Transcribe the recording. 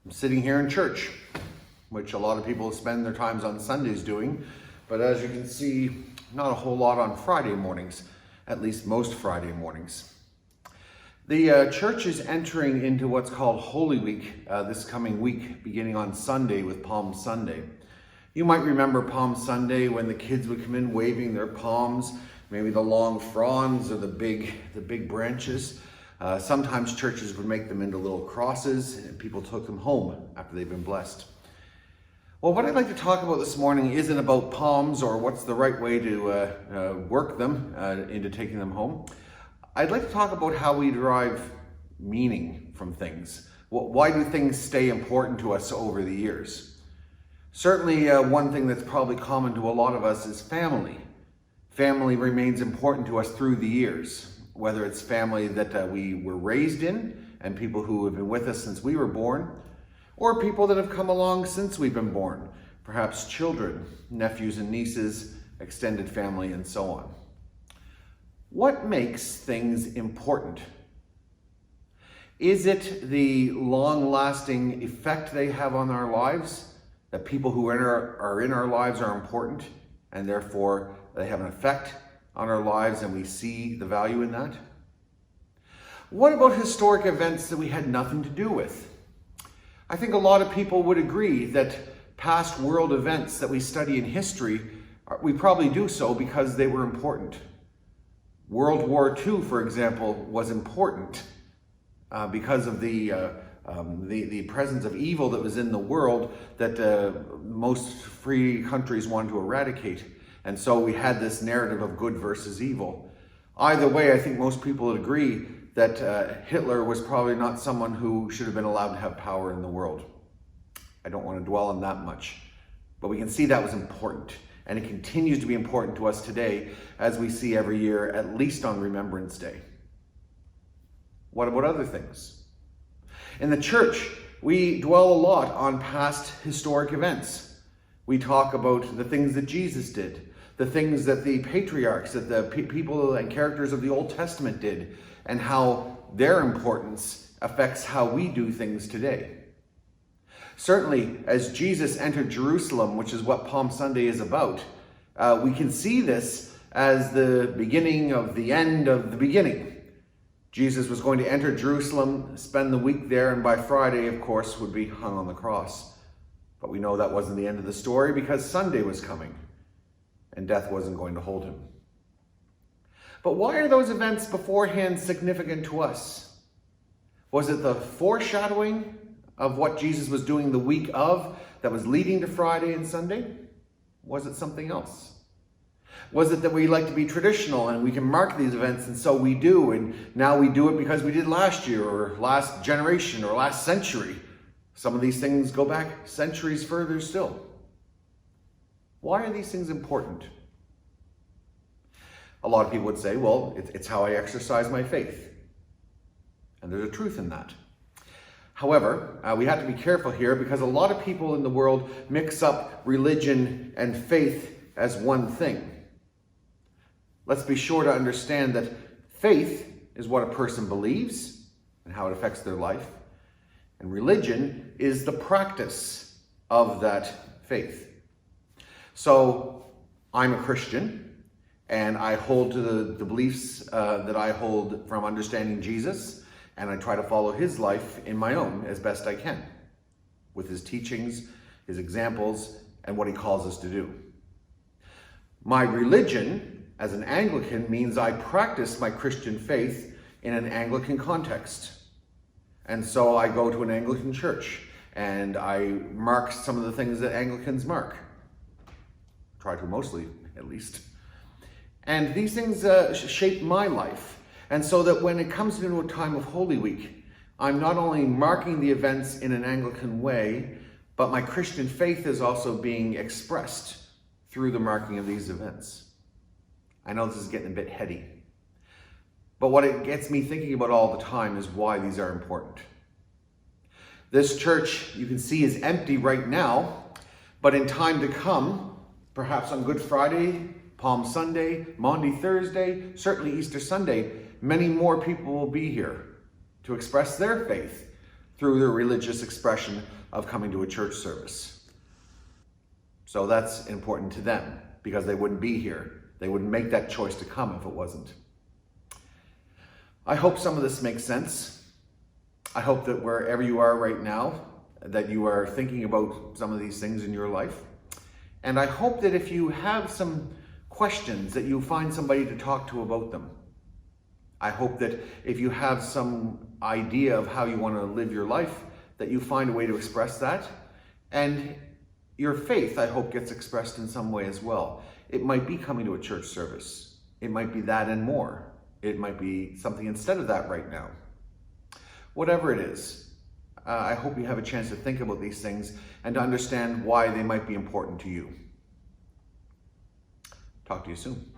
I'm sitting here in church, which a lot of people spend their times on Sundays doing, but as you can see, not a whole lot on Friday mornings, at least most Friday mornings. The church is entering into what's called Holy Week this coming week, beginning on Sunday with Palm Sunday. You might remember Palm Sunday when the kids would come in waving their palms, maybe the long fronds or the big branches. Sometimes churches would make them into little crosses and people took them home after they've been blessed. Well, what I'd like to talk about this morning isn't about palms or what's the right way to work them into taking them home. I'd like to talk about how we derive meaning from things. Why do things stay important to us over the years? Certainly one thing that's probably common to a lot of us is family. Family remains important to us through the years. Whether it's family that we were raised in and people who have been with us since we were born, or people that have come along since we've been born, perhaps children, nephews and nieces, extended family, and so on. What makes things important? Is it the long-lasting effect they have on our lives? That people who are in our lives are important and therefore they have an effect on our lives and we see the value in that? What about historic events that we had nothing to do with? I think a lot of people would agree that past world events that we study in history, we probably do so because they were important. World War II, for example, was important because of the presence of evil that was in the world that most free countries wanted to eradicate. And so we had this narrative of good versus evil. Either way, I think most people would agree that Hitler was probably not someone who should have been allowed to have power in the world. I don't want to dwell on that much, but we can see that was important, and it continues to be important to us today as we see every year, at least on Remembrance Day. What about other things? In the church, we dwell a lot on past historic events. We talk about the things that Jesus did, the things that the patriarchs, that the people and characters of the Old Testament did, and how their importance affects how we do things today. Certainly, as Jesus entered Jerusalem, which is what Palm Sunday is about, we can see this as the beginning of the end of the beginning. Jesus was going to enter Jerusalem, spend the week there, and by Friday, of course, would be hung on the cross. But we know that wasn't the end of the story because Sunday was coming and death wasn't going to hold him. But why are those events beforehand significant to us? Was it the foreshadowing of what Jesus was doing the week of that was leading to Friday and Sunday? Was it something else? Was it that we like to be traditional and we can mark these events and so we do, and now we do it because we did last year or last generation or last century? Some of these things go back centuries further still. Why are these things important? A lot of people would say, well, it's how I exercise my faith. And there's a truth in that. However, we have to be careful here because a lot of people in the world mix up religion and faith as one thing. Let's be sure to understand that faith is what a person believes and how it affects their life. And religion is the practice of that faith. So I'm a Christian, and I hold to the beliefs that I hold from understanding Jesus, and I try to follow his life in my own as best I can, with his teachings, his examples, and what he calls us to do. My religion, as an Anglican, means I practice my Christian faith in an Anglican context. And so I go to an Anglican church, and I mark some of the things that Anglicans mark. Try to mostly, at least. And these things shape my life. And so that when it comes into a time of Holy Week, I'm not only marking the events in an Anglican way, but my Christian faith is also being expressed through the marking of these events. I know this is getting a bit heady, but what it gets me thinking about all the time is why these are important. This church, you can see, is empty right now, but in time to come, perhaps on Good Friday, Palm Sunday, Maundy Thursday, certainly Easter Sunday, many more people will be here to express their faith through their religious expression of coming to a church service. So that's important to them because they wouldn't be here. They wouldn't make that choice to come if it wasn't. I hope some of this makes sense. I hope that wherever you are right now, that you are thinking about some of these things in your life. And I hope that if you have some questions, that you find somebody to talk to about them. I hope that if you have some idea of how you want to live your life, that you find a way to express that. And your faith, I hope, gets expressed in some way as well. It might be coming to a church service. It might be that and more. It might be something instead of that right now. Whatever it is, I hope you have a chance to think about these things and to understand why they might be important to you. Talk to you soon.